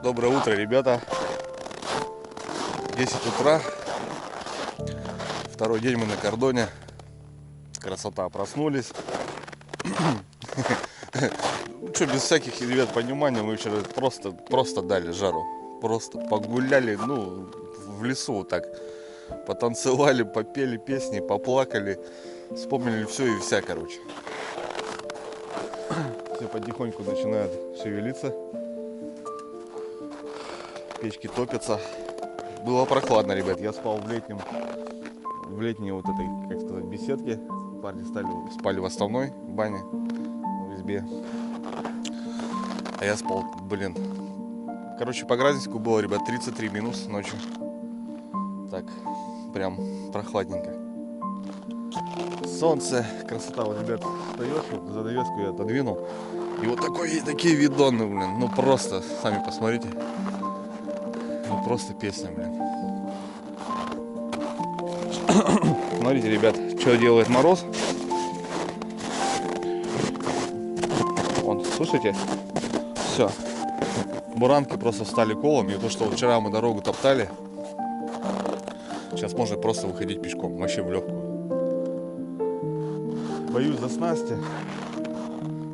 Доброе утро, ребята. 10 утра. Второй день мы на кордоне. Красота, проснулись. Что, без всяких, ребят, понимания, мы вчера просто дали жару. Просто погуляли, ну, в лесу вот так. Потанцевали, попели песни, поплакали. Вспомнили все и вся, короче. Все потихоньку начинают шевелиться. Печки топятся. Было прохладно, ребят. Я спал в летней вот этой, как сказать, беседке. Парни спали в основной бане, в избе. А я спал, блин. Короче, по Градинску было, ребят, 33 минус ночью. Так, прям прохладненько. Солнце, красота. Вот, ребят, встаешь, вот занавеску я отодвинул. И вот такие видоны, блин. Ну просто, сами посмотрите. Ну просто песня, блин. Смотрите, ребят, что делает мороз. Вон, слушайте? Все. Буранки просто встали колом. И то, что вчера мы дорогу топтали, сейчас можно просто выходить пешком. Вообще в легкую. Боюсь за снасти.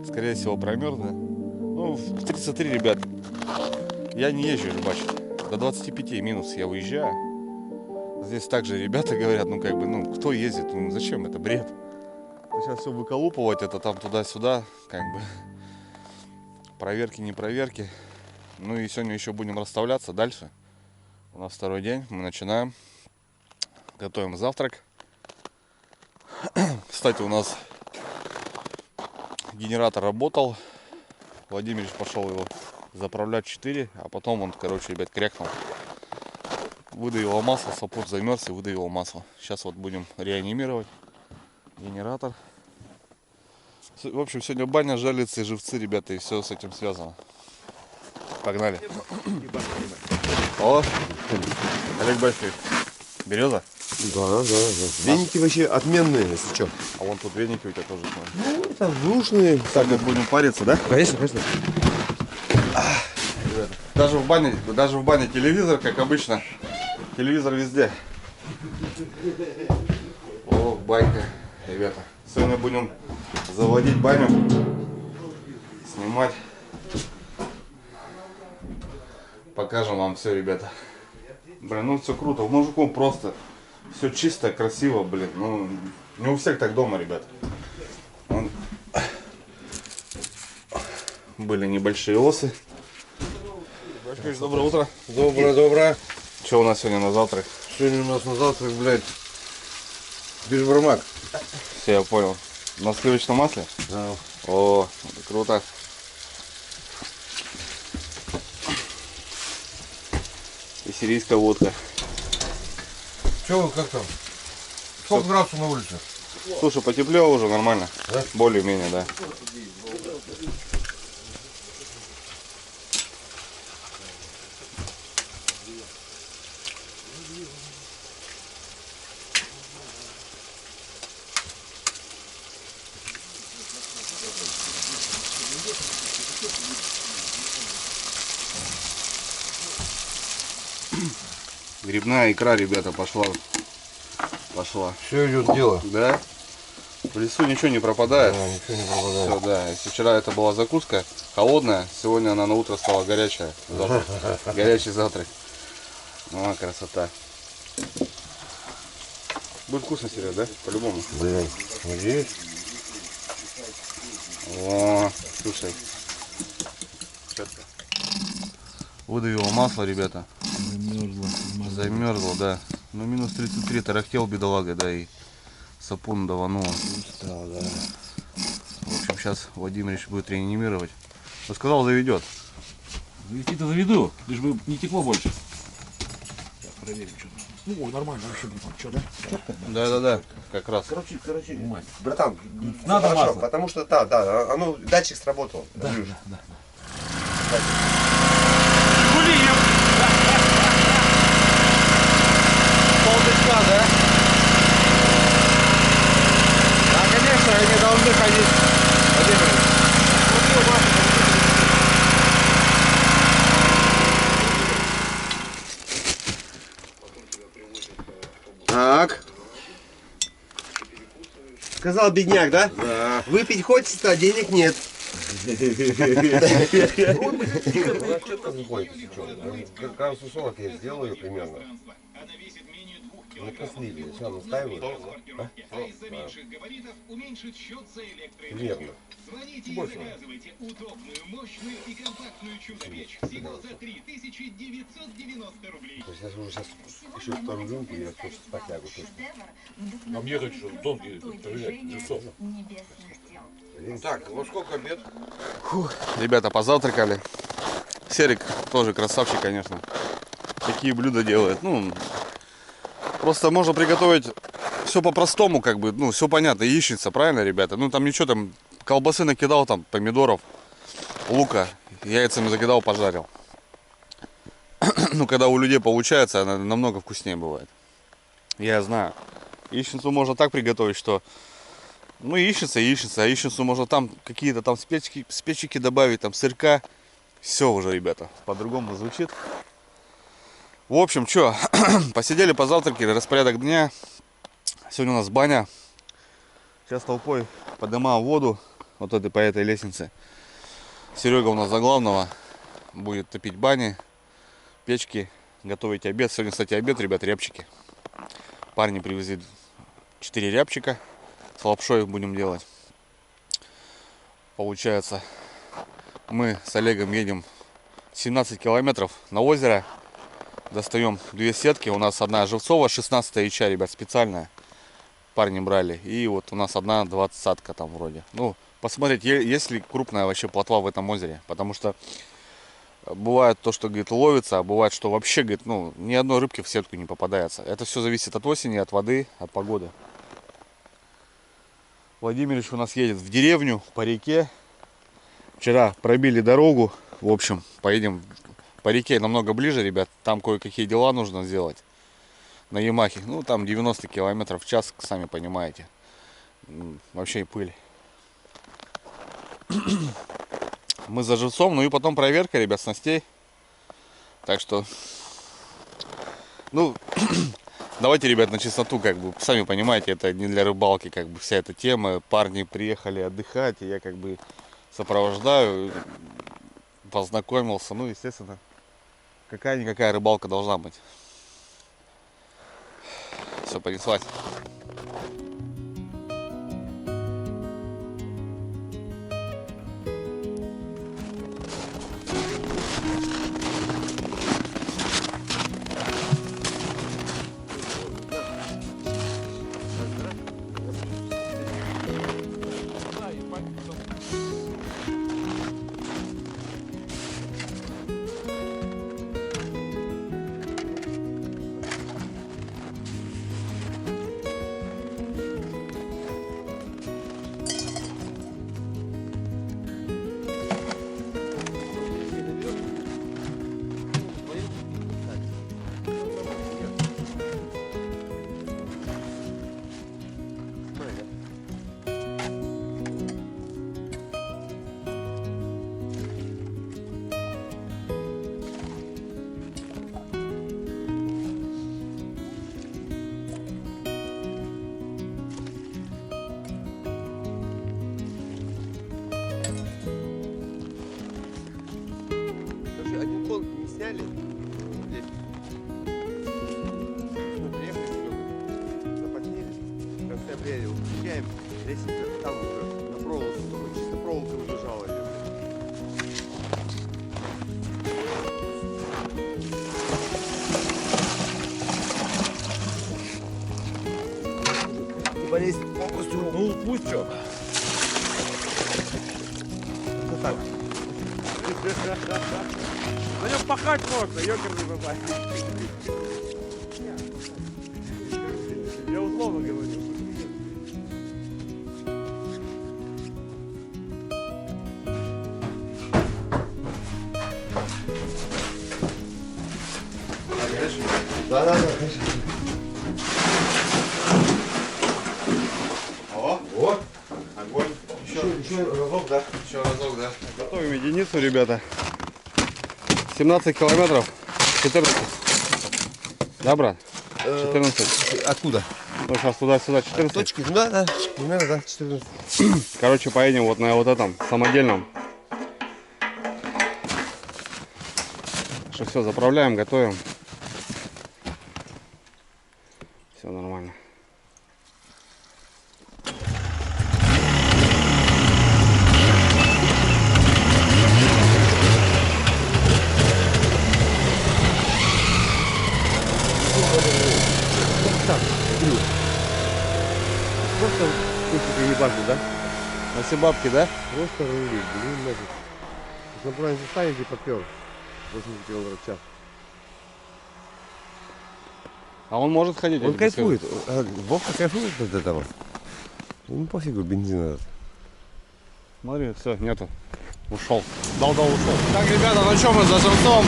Скорее всего, промерзну. Ну, в 33, ребят. Я не езжу рыбачить. До 25 минус я выезжаю. Здесь также ребята говорят, ну как бы, ну кто ездит, ну зачем, это бред. Сейчас все выколупывать, это там туда-сюда, как бы. Проверки, не проверки. Ну и сегодня еще будем расставляться дальше. У нас второй день, мы начинаем. Готовим завтрак. Кстати, у нас генератор работал. Владимир пошел его заправлять 4, а потом он, короче, ребят, крякнул. Выдавило масло, саппорт замерз и выдавило масло. Сейчас вот будем реанимировать генератор. В общем, сегодня баня, жалится, живцы, ребята, и все с этим связано. Погнали. О, Олег Борисович, береза? Да. Веники вообще отменные, если что. А вон тут веники у тебя тоже, смотри. Ну, это нужные. Так вот будем париться, да? Конечно. Даже в бане телевизор, как обычно. Телевизор везде. О, байка, ребята. Сегодня будем заводить баню, снимать. Покажем вам все, ребята. Блин, ну все круто. У мужиков просто все чисто, красиво, блин. Ну, не у всех так дома, ребят. Были небольшие осы. Доброе утро. Доброе. Что у нас сегодня на завтрак? Сегодня у нас на завтрак, блядь, бешбармак. Все, я понял. На сливочном масле? Да. О, это круто. И сирийская водка. Че, как там? Сколько градусов на улице? Слушай, потеплело уже нормально. Да? Более-менее, да. Грибная икра, ребята, пошла. Все идет дело. Да? В лесу ничего не пропадает. Да, ничего не пропадает. Все, да. Если вчера это была закуска холодная, сегодня она на утро стала горячая. Горячий завтрак. О, красота. Будет вкусно, Серега, да? По-любому. Блин, надеюсь. О, слушай. Четко. Выдавило масло, ребята. Замерзло, да. Ну, минус 33, тарахтел бедолага, да, и сапун даванул. Устал, да. В общем, сейчас Владимирович будет реанимировать. Он сказал, заведет. Завести-то заведу, лишь бы не текло больше. Так, проверим, что там. Ну, нормально вообще, братан, что, да? Да, как раз. Короче, Мать. братан, Надо хорошо, масло. потому что, да, оно, датчик сработал. Да, Андрюш. да. Полточка, да? Да, конечно, они должны ходить. Владимирович. Так. Сказал бедняк, да? Да. Выпить хочется, а денег нет. Как раз 40 я сделаю примерно. Накослили. Все, настаиваю. Примерно. Больше. Заказывайте удобную, мощную и компактную чудо-печь. Всего за 3990 рублей. То есть я уже сейчас еще вторую рюмку, я просто спать лягу точно. А мне хочу, что тонкий, проверять, лицо. Так, во сколько обед? Ребята позавтракали. Серик тоже красавчик, конечно. Такие блюда делает. Ну, просто можно приготовить все по-простому, как бы, ну, все понятно. Яичница, правильно, ребята? Ну, там ничего, там колбасы накидал, там помидоров, лука, яйцами закидал, пожарил. Ну, когда у людей получается, она намного вкуснее бывает. Я знаю. Яичницу можно так приготовить, что... Ну, яичница, а яичницу можно там какие-то там спечики добавить, там сырка. Все уже, ребята, по-другому звучит. В общем, что, посидели, позавтракали, распорядок дня. Сегодня у нас баня. Сейчас толпой поднимаем воду вот по этой лестнице. Серега у нас за главного будет топить бани, печки, готовить обед. Сегодня, кстати, обед, ребят, рябчики. Парни привезли 4 рябчика. С лапшой будем делать. Получается, мы с Олегом едем 17 километров на озеро. Достаем 2 сетки. У нас одна живцовая, 16 яча, ребят, специальная. Парни брали. И вот у нас одна 20-сатка там вроде. Ну, посмотреть, есть ли крупная вообще плотва в этом озере. Потому что бывает то, что, говорит, ловится, а бывает, что вообще, говорит, ну, ни одной рыбки в сетку не попадается. Это все зависит от осени, от воды, от погоды. Владимирович у нас едет в деревню по реке. Вчера пробили дорогу. В общем, поедем по реке намного ближе, ребят. Там кое-какие дела нужно сделать. На Ямахе. Ну, там 90 километров в час, сами понимаете. Вообще и пыль. Мы за живцом. Ну и потом проверка, ребят, снастей. Так что... Ну... Давайте, ребят, на чистоту, как бы, сами понимаете, это не для рыбалки, как бы, вся эта тема. Парни приехали отдыхать, и я, как бы, сопровождаю, познакомился. Ну, естественно, какая-никакая рыбалка должна быть. Все, понеслась. быстрее выключаем. Лестница там уже на проволоку, чисто проволока убежала. Не болезнь полностью. Ну, пусть что. Это так. На нем пахать можно, ёкерный бабай. Я условно говорю. Да, конечно. О, огонь. Еще разок, да? Еще разок, да. Готовим единицу, ребята. 17 километров. 14. Да, брат? 14. Откуда? Ну, сейчас туда-сюда 14. Точки? Да, да. Примерно, да, 14. Короче, поедем вот на вот этом самодельном. Что все, заправляем, готовим. Все нормально. Просто кусочек не башни, да? На все бабки, да? Просто рулит, блин, нафиг. На правильном состоянии попер. 80 км в час. А он может ходить? Он я тебе скажу. кайфует. Вовка кайфует от этого. Ему пофигу бензин этот. Смотри, все, нету. Ушел. Дал, ушел. Так, ребята, ну что, мы за Самсом.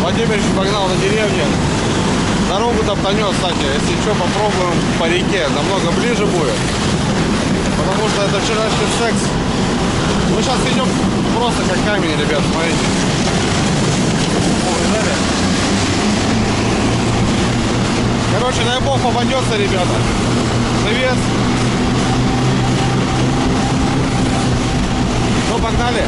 Владимирович погнал на деревню. Дорогу топтанет, кстати. Если что, попробуем по реке. Намного ближе будет. Потому что это вчерашний секс. Мы сейчас идем просто как камень, ребят, смотрите. Увидали? Короче, дай бог попадется, ребята. Привет. Ну, погнали.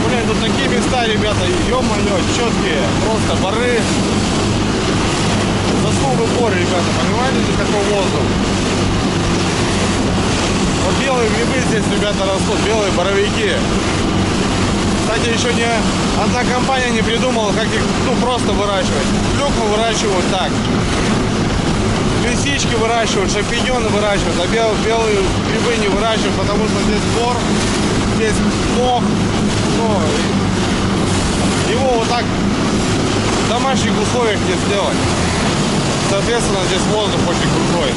Блин, тут такие места, ребята, ё-моё, четкие. Просто бары. Заснул в упор, ребята, понимаете, здесь какой воздух? Вот белые грибы здесь, ребята, растут, белые боровики. Кстати, еще ни одна компания не придумала, как их, ну, просто выращивать. Клюкву выращивают так. Лисички выращивают, шампиньоны выращивают, а белые грибы не выращивают, потому что здесь бор, здесь мох. Ну, его вот так в домашних условиях не сделать. Соответственно, здесь воздух очень крутой.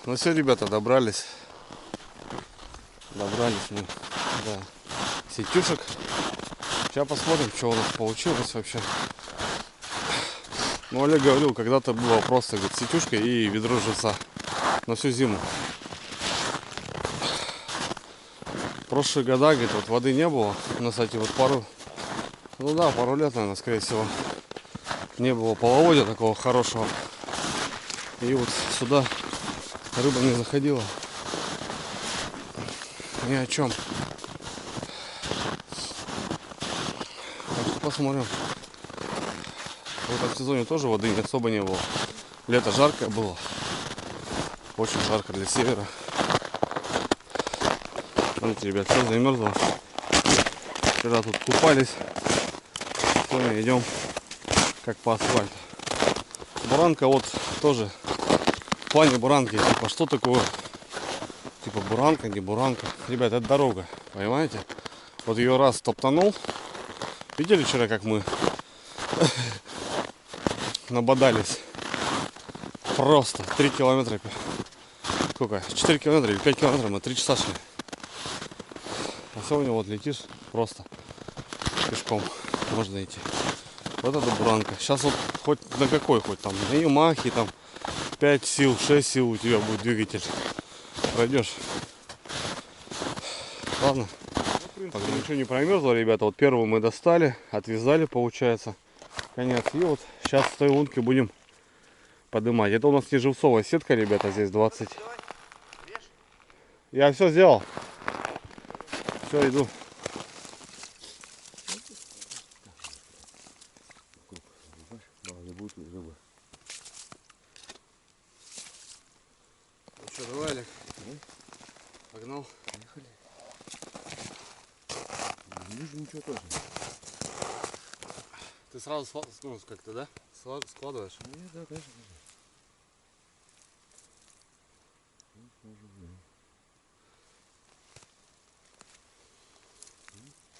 Ну все, ребята, добрались. Добрались мы до сетюшек. Сейчас посмотрим, что у нас получилось вообще. Ну, Олег говорил, когда-то было просто, говорит, сетюшка и ведро живца на всю зиму. В прошлые года, говорит, вот воды не было. У нас, кстати, вот пару лет, наверное, скорее всего, не было половодья такого хорошего. И вот сюда рыба не заходила. Ни о чем. Так что посмотрим. В этом сезоне тоже воды не особо не было. Лето жаркое было. Очень жарко для севера. Смотрите, ребят, все замерзло. Вчера тут купались. Сегодня идем как по асфальту. Буранка вот тоже. В плане буранки, типа, что такое? Типа буранка, не буранка. Ребят, это дорога, понимаете? Вот ее раз топтанул. Видели вчера, как мы набодались? Просто 3 километра. Сколько? 4 километра или 5 километров мы 3 часа шли. А сегодня вот летишь просто пешком. Можно идти. Вот это буранка. Сейчас вот хоть на какой, хоть там на Ямахе, там 5 сил, 6 сил у тебя будет двигатель. Пройдешь. Ладно. Так, ничего не промерзло, ребята. Вот первую мы достали, отвязали, получается. Конец. И вот сейчас с той лункой будем поднимать. Это у нас не живцовая сетка, ребята, здесь 20. Я все сделал. Все, иду. Не будет рыбы. Ну что, давай, Олег? Погнал. Поехали. Не вижу ничего тоже. Ты сразу ну, как-то, да? Складываешь? Нет, да, конечно.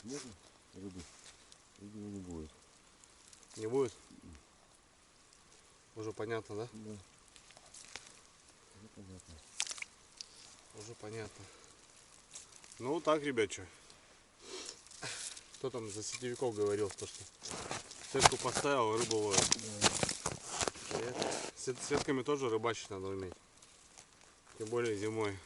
Можно рыбы? Видимо, не будет. Не будет? Уже понятно, да? Да. Ну, понятно. Уже понятно. Ну так, ребят, что? Кто там за сетевиков говорил, то что сетку поставил, рыбу ловит. Да. Сетками тоже рыбачить надо уметь. Тем более зимой.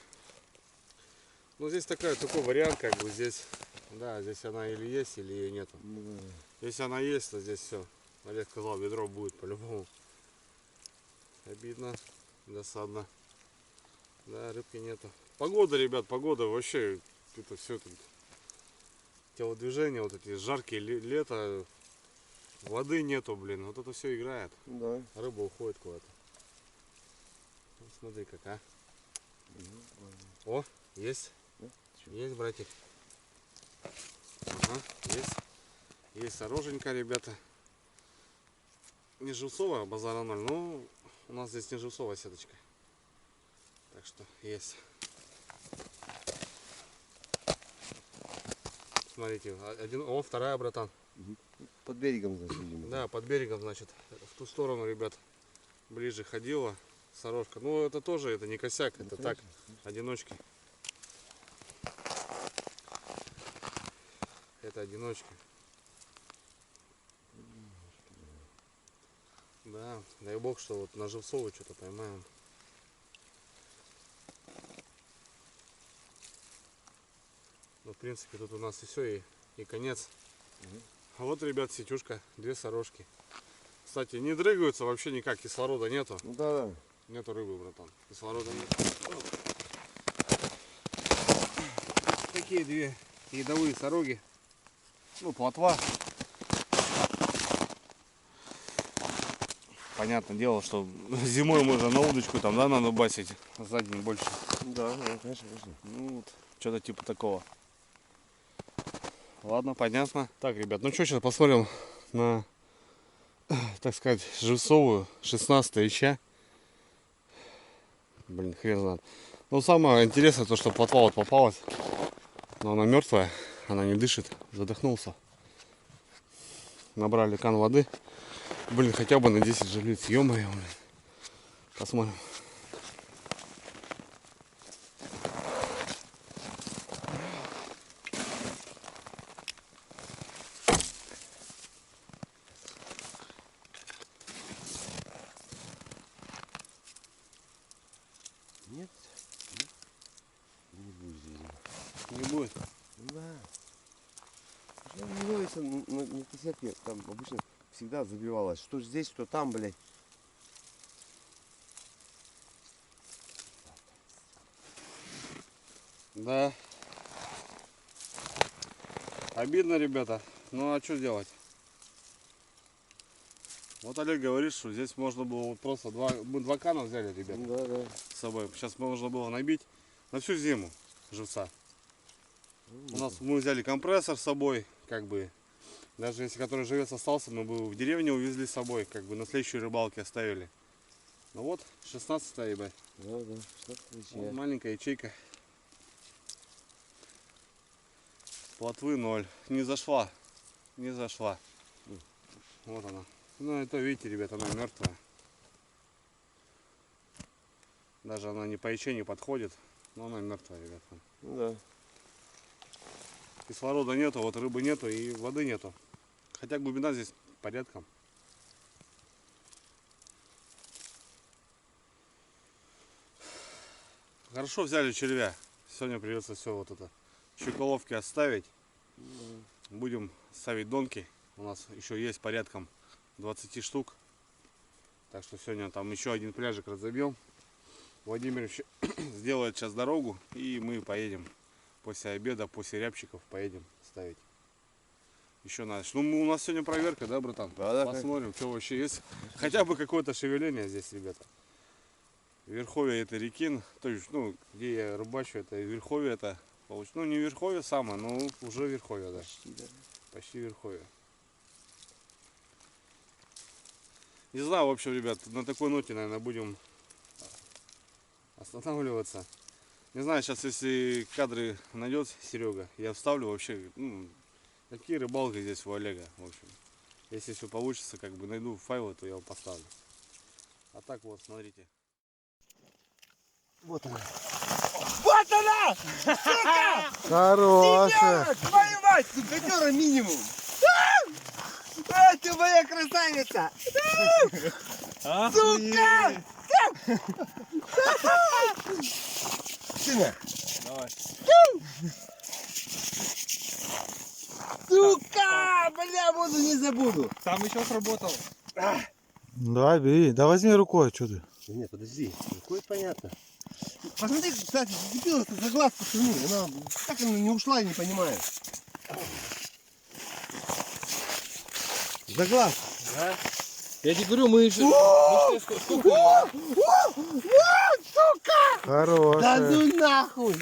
Ну здесь такой вариант, как бы здесь. Да, здесь она или есть, или ее нету. Да. Если она есть, то здесь все. Олег сказал, ведро будет по-любому. Обидно, досадно. Да, рыбки нету. Погода, ребят, погода вообще, это все это телодвижения, вот эти жаркие лето, воды нету, блин, вот это все играет. Да. Рыба уходит куда-то. Вот смотри как, а. О, есть. Да? Есть, братик. Ага, есть. Есть оруженька, ребята. Не живцовая, базара 0, но у нас здесь не живцовая сеточка. Так что есть. Смотрите, вторая, братан. Под берегом, значит, видимо. Да, под берегом, значит, в ту сторону, ребят, ближе ходила сорожка. Ну, это тоже, это не косяк, это конечно, так, одиночки. Это одиночки. Да, дай бог, что вот на живцовую что-то поймаем. Ну, в принципе, тут у нас и все, и конец. А вот, ребят, сетюшка, 2 сорожки. Кстати, не дрыгаются вообще никак, кислорода нету. Ну да, да. Нету рыбы, братан. Кислорода нет. Такие 2 едовые сороги. Ну, плотва. Понятное дело, что зимой можно на удочку там, да, надо басить. Задний больше. Да, да, конечно, конечно. Ну вот, что-то типа такого. Ладно, понятно. Так, ребят, ну что, сейчас посмотрим на, так сказать, живцовую 16 ища. Блин, хрен знает. Ну, самое интересное, то, что плотва вот попалась. Но она мертвая, она не дышит. Задохнулся. Набрали кан воды. Блин, хотя бы на 10 жерлиц. Ё-моё, блин. Посмотрим. забилось? Да. Ну, если на кисетке там обычно всегда забивалось. Что здесь, что там, блядь. Да. Обидно, ребята. Ну а что делать? Вот Олег говорит, что здесь можно было вот просто мы 2 кана взяли, ребята, Да, да. с собой. Сейчас можно было набить на всю зиму живца. У нас мы взяли компрессор с собой, как бы. Даже если который живец остался, мы бы в деревне увезли с собой, как бы на следующей рыбалке оставили. Ну вот, 16-я, ебать. Да, да. Вот маленькая ячейка. Плотвы 0. Не зашла. Не зашла. Вот она. Ну это, видите, ребята, она мертвая. Даже она не по яче не подходит, но она мертвая, ребята. Ну да. Кислорода нету, вот рыбы нету и воды нету. Хотя глубина здесь порядком. Хорошо взяли червя. Сегодня придется все вот это щеколовки оставить. Будем ставить донки. У нас еще есть порядком 20 штук. Так что сегодня там еще один пляжик разобьем. Владимир сделает сейчас дорогу и мы поедем после обеда, после рябчиков поедем ставить. Еще надо. Ну, у нас сегодня проверка, да, братан? Да, да. Посмотрим, что вообще есть. Хотя бы какое-то шевеление здесь, ребята. Верховье это реки, то есть, ну, где я рыбачу, это верховье, это, ну, не верховье самое, но уже верховье, да. Почти верховье. Не знаю, в общем, ребят, на такой ноте, наверное, будем останавливаться. Не знаю, сейчас, если кадры найдет Серега, я вставлю вообще, ну, какие рыбалки здесь у Олега, в общем. Если все получится, как бы найду файлы, то я его поставлю. А так вот, смотрите. Вот она. Вот она! Сука! Хорошая. Твою мать, супертера минимум! А, ты моя красавица! Сука! Сына! Давай. Сука! Бля, буду не забуду! Там еще сработал. Давай, бери. Да возьми рукой, что ты. Нет, подожди. Какое понятно. Посмотри, кстати, зацепилась за глаз пацаны. Она так она не ушла, я не понимаю. За глаз. Я тебе говорю, мы еще... Сука! Да Хорошая. ну нахуй!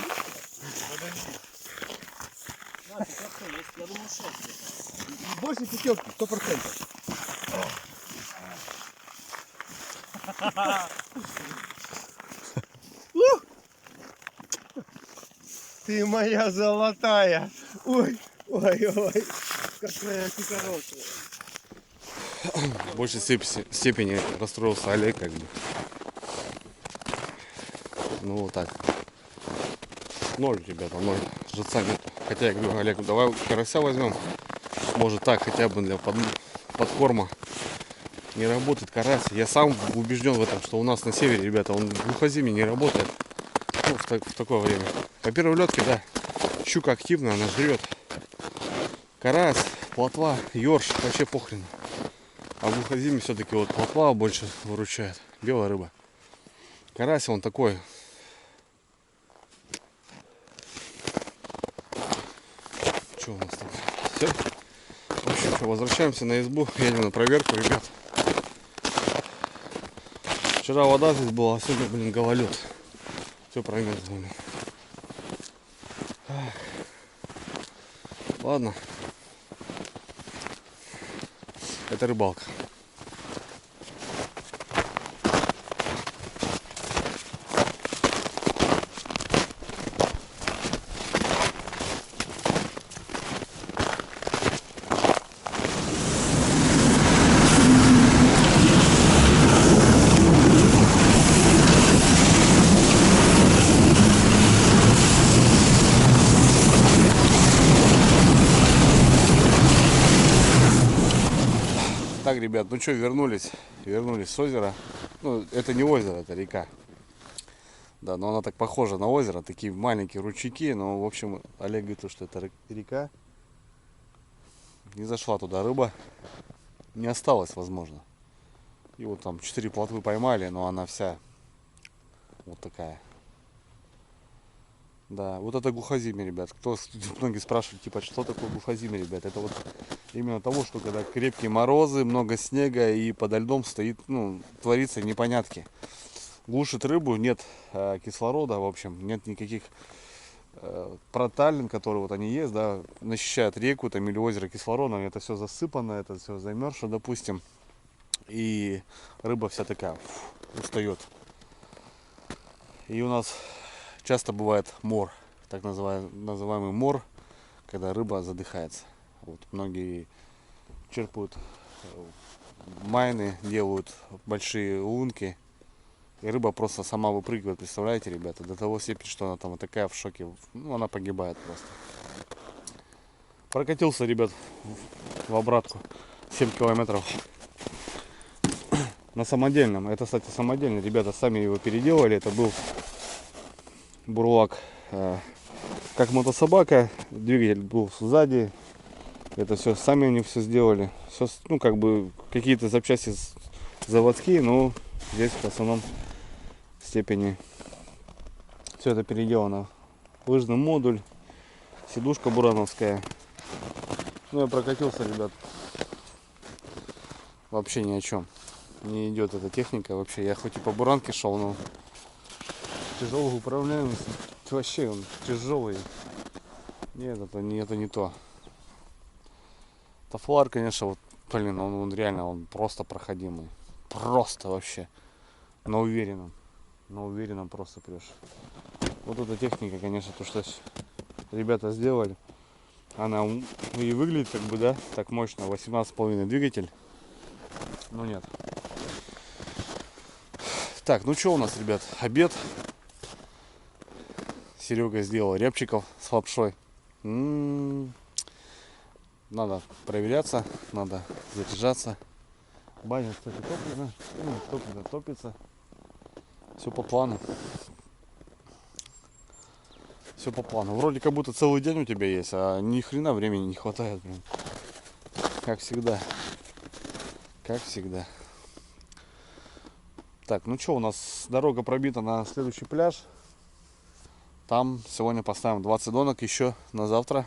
Больше пятерки, 100%. Ты моя золотая! Ой, ой, ой! Какая ты хорошая! В большей степени расстроился Олег, как бы. Ну вот так. 0, ребята, 0. Живца нет. Хотя я говорю, Олег, давай карася возьмем. Может так, хотя бы для подкорма. Не работает карась. Я сам убежден в этом, что у нас на севере, ребята, он в глухозиме не работает. Ну, в такое время. По первой лётке, да, щука активная, она жрет. Карась, плотва, ёрш, вообще похрен. А в глухозиме все-таки вот плотва больше выручает. Белая рыба. Карась он такой. Что у нас там? Все. В общем, возвращаемся на избу. Едем на проверку, ребят. Вчера вода здесь была, а сегодня, блин, гололед. Все промерзло, блин. Ладно. Это рыбалка. Так, ребят, ну что, вернулись с озера. Ну, это не озеро, это река. Да, но она так похожа на озеро, такие маленькие ручейки, но, в общем, Олег говорит, что это река. Не зашла туда рыба, не осталось, возможно. И вот там 4 плотвы поймали, но она вся вот такая. Да, вот это глухозимье, ребят. Многие спрашивают, типа, что такое глухозимье, ребят? Это вот именно того, что когда крепкие морозы, много снега и подо льдом стоит, ну, творится непонятки. Глушит рыбу, нет кислорода, в общем, нет никаких проталин, которые вот они есть, да, насыщают реку там или озеро кислородом, это все засыпано, это все замерзшее, допустим, и рыба вся такая устает. И у нас часто бывает мор, так называемый мор, когда рыба задыхается. Вот многие черпают майны, делают большие лунки, и рыба просто сама выпрыгивает, представляете, ребята, до того степени, что она там вот такая в шоке, ну, она погибает просто. Прокатился, ребят, в обратку 7 километров на самодельном. Это, кстати, самодельный, ребята сами его переделали. Это был бурлак как мотособака, двигатель был сзади. Это все сами они все сделали. Все, ну, как бы какие-то запчасти заводские, но здесь в основном степени все это переделано. Лыжный модуль, сидушка бурановская. Ну, я прокатился, ребят, вообще ни о чем. Не идет эта техника вообще. Я хоть и по буранке шел, но тяжелый управляемость. Вообще он тяжелый. Нет, это не то. Тафлар, конечно, вот, блин, он реально, он просто проходимый. Просто вообще. На уверенном просто прешь. Вот эта техника, конечно, то, что ребята сделали. Она и выглядит как бы, да, так мощно. 18,5 двигатель. Но нет. Так, ну что у нас, ребят? Обед. Серега сделал рябчиков с лапшой. Надо проверяться, надо заряжаться. Баня, кстати, топлена. Топится. Все по плану. Все по плану. Вроде как будто целый день у тебя есть, а ни хрена времени не хватает, блин. Как всегда. Как всегда. Так, ну что, у нас дорога пробита на следующий пляж. Там сегодня поставим 20 донок еще на завтра.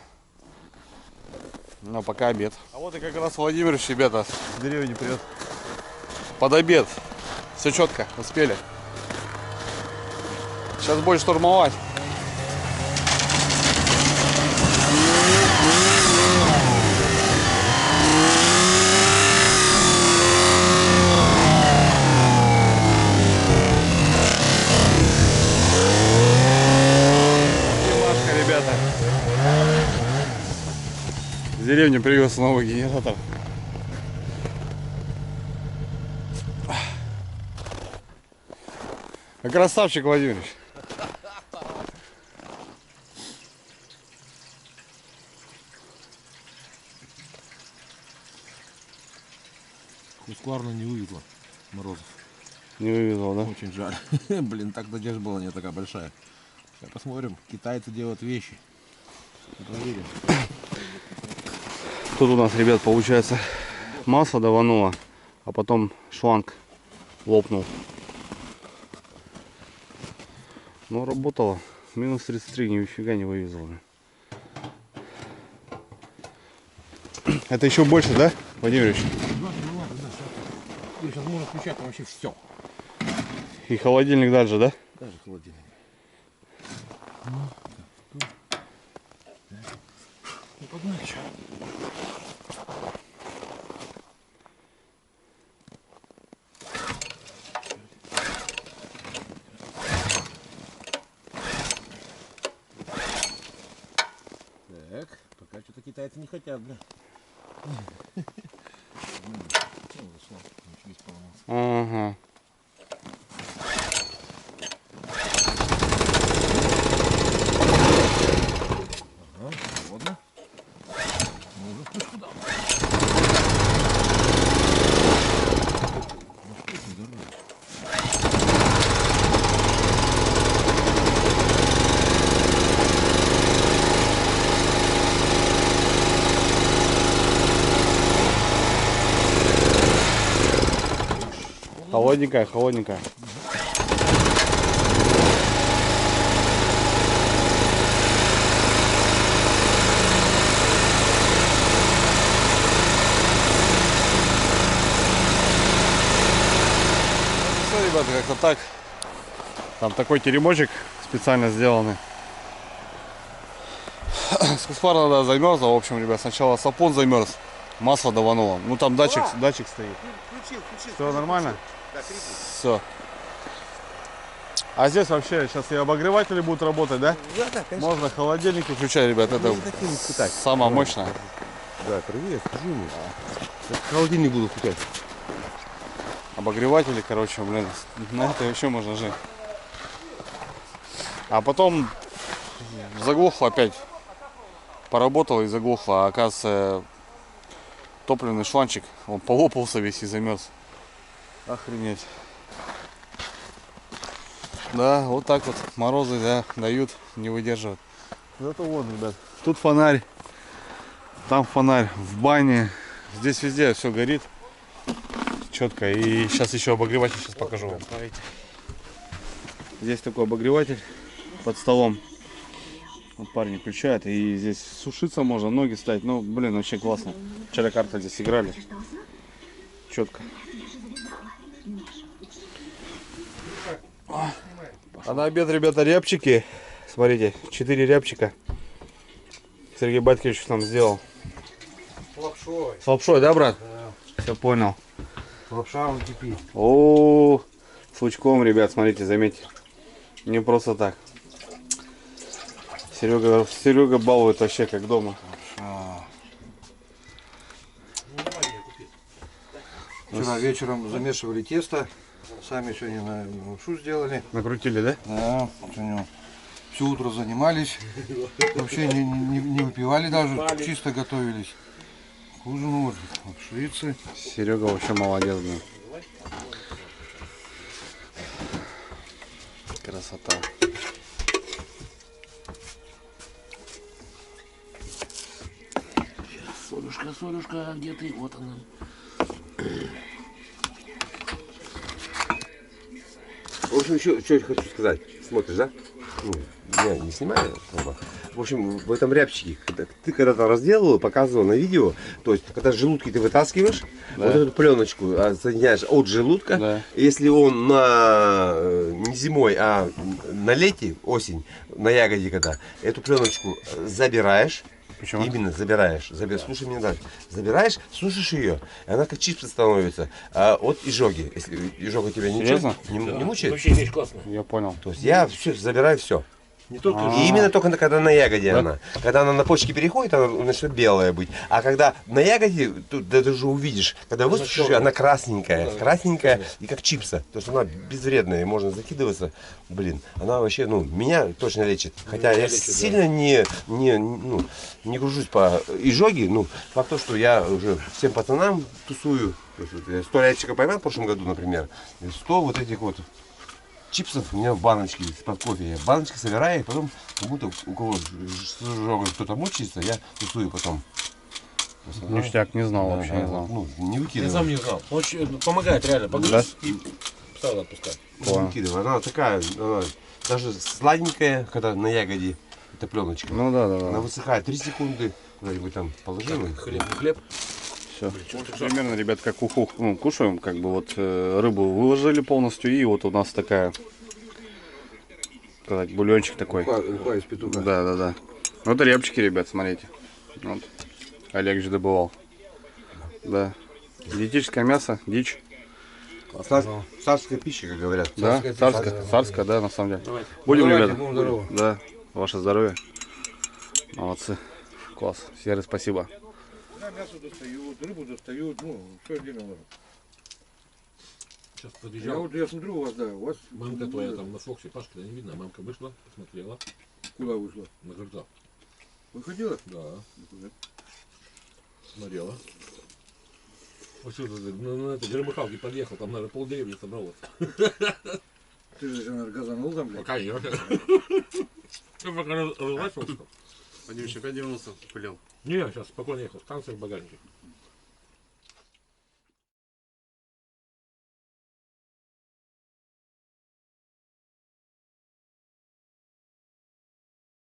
Но пока обед. А вот и как раз Владимирович, ребята, с деревни придет. Под обед. Все четко, успели. Сейчас будет штурмовать. В деревню привез новый генератор. Красавчик, Владимирович. Хускварна не вывезла морозов. Не вывезла, да? Очень жаль. Блин, так надежда была не такая большая. Сейчас посмотрим. Китайцы делают вещи. Проверим. Тут у нас, ребят, получается, масло давануло, а потом шланг лопнул. Но работало. Минус 33, нифига не вывезло. Это еще больше, да, Владимирович? Да. Сейчас можно включать вообще все. И холодильник дальше, да? Даже холодильник. Ну, погнали. Так, пока что-то китайцы не хотят, да. Ага. Ладно. Ну, уже вспышку дал. Ну, что это за рыба? Холодненькая, холодненькая. Все, ребята, как-то так. Там такой теремочек специально сделанный. Скуспар надо замерзла. В общем, ребят, сначала сапон замерз, масло давануло. Ну там датчик стоит. Включил. Все нормально? Да, крепит. Все. А здесь вообще сейчас и обогреватели будут работать, да? Да, конечно. Можно холодильники включать, ребят. Это хотим испытать. самое мощное. Да, привет, скажи мне. Холодильник буду включать. Обогреватели, короче, блин, на это вообще можно жить. А потом заглохло опять. Поработало и заглохло. А оказывается, топливный шланчик, он полопался весь и замерз. Охренеть. Да, вот так вот морозы, да, дают, не выдерживают. Зато вот, ребят, тут фонарь, там фонарь, в бане. Здесь везде все горит четко. И сейчас еще обогреватель сейчас покажу вам. Смотрите. Здесь такой обогреватель под столом. Вот парни включают, и здесь сушиться можно, ноги ставить. Ну, блин, вообще классно. Вчера карта здесь играли. Четко. А на обед, ребята, рябчики. Смотрите, 4 рябчика. Сергей Батькович нам сделал. Лапшой. С лапшой, да, брат? Да. Все понял. Лапша он кипит. О, с лучком, ребят, смотрите, заметьте. Не просто так. Серега балует вообще как дома. Вчера вечером замешивали тесто, сами сегодня на лапшу сделали. Накрутили, да? Да, сегодня все утро занимались, вообще не выпивали даже, чисто готовились к ужину, вот, лапшицы. Серега вообще молодец, блин. Красота. Солюшка, где ты? Вот она. В общем, что я хочу сказать. Смотришь, да? Ну, я не снимаю. В общем, в этом рябчике, ты когда-то разделывал, показывал на видео, то есть, когда желудки ты вытаскиваешь, Да. вот эту пленочку соединяешь от желудка, Да. если он не зимой, а на лете, осень, на ягоде когда, эту пленочку забираешь. Почему? Именно забираешь. Слушай меня дальше. Забираешь, сушишь ее, и она как чипсы становится от изжоги. Если изжога тебя Серьезно? не мучает, Вообще вещь классная. Я понял. то есть я все забираю все. Не только И именно только когда на ягоде она. Когда она на почке переходит, она начнет белая быть. А когда на ягоде, да, ты же увидишь, когда высушишь ее, она красненькая. Красненькая и как чипса. То есть она безвредная, и можно закидываться. Блин, она вообще, ну, меня точно лечит. Хотя я сильно не кружусь по изжоге. Ну, факт то, что я уже всем пацанам тусую. То есть, вот я 100 рябчиков поймал в прошлом году, например. И 100 вот этих вот чипсов у меня в баночке из-под кофе. Я баночки собираю, и потом, как будто у кого с изжогой кто-то мучается, я тусую потом. Ништяк, не знал Да, вообще, да, не знал. ну, не Я выкидывай. сам не знал. Очень помогает реально. Погрыз и сразу отпускать. Не выкидывай. Она такая, она даже сладенькая, когда на ягоде, это пленочка. Ну да. Она высыхает 3 секунды, куда-нибудь там положил. и- Хлеб, не хлеб. Все. Примерно, ребят, как уху кушаем, как бы вот рыбу выложили полностью, и вот у нас такая, сказать, бульончик такой. уха из петуха. Да. Ну это рябчики, ребят, смотрите. Вот. Олег же добывал. Да. Диетическое мясо, дичь. Царская пища, как говорят. Да, царская, да, на самом деле. Будем, Давайте, ребята. будем здоровы. Да, ваше здоровье. Молодцы. Класс. Серый, спасибо. Я мясо достают, рыбу достают, ну, все дело. Сейчас подъезжал. Я смотрю у вас, да, у вас Мамка твоя там на Фоксе, Пашка, не видно. Мамка вышла, посмотрела куда вышла? на крыльцо. Выходила? Да. Смотрела. Вот что ты на этой громыхалке подъехал, там, наверное, полдеревни собралось. Ты же, наверное, газанул там, блядь. Пока нет. Я пока разворачивался. Вадим еще 5,90 пылил. Не, сейчас спокойно ехал, станция в багажнике.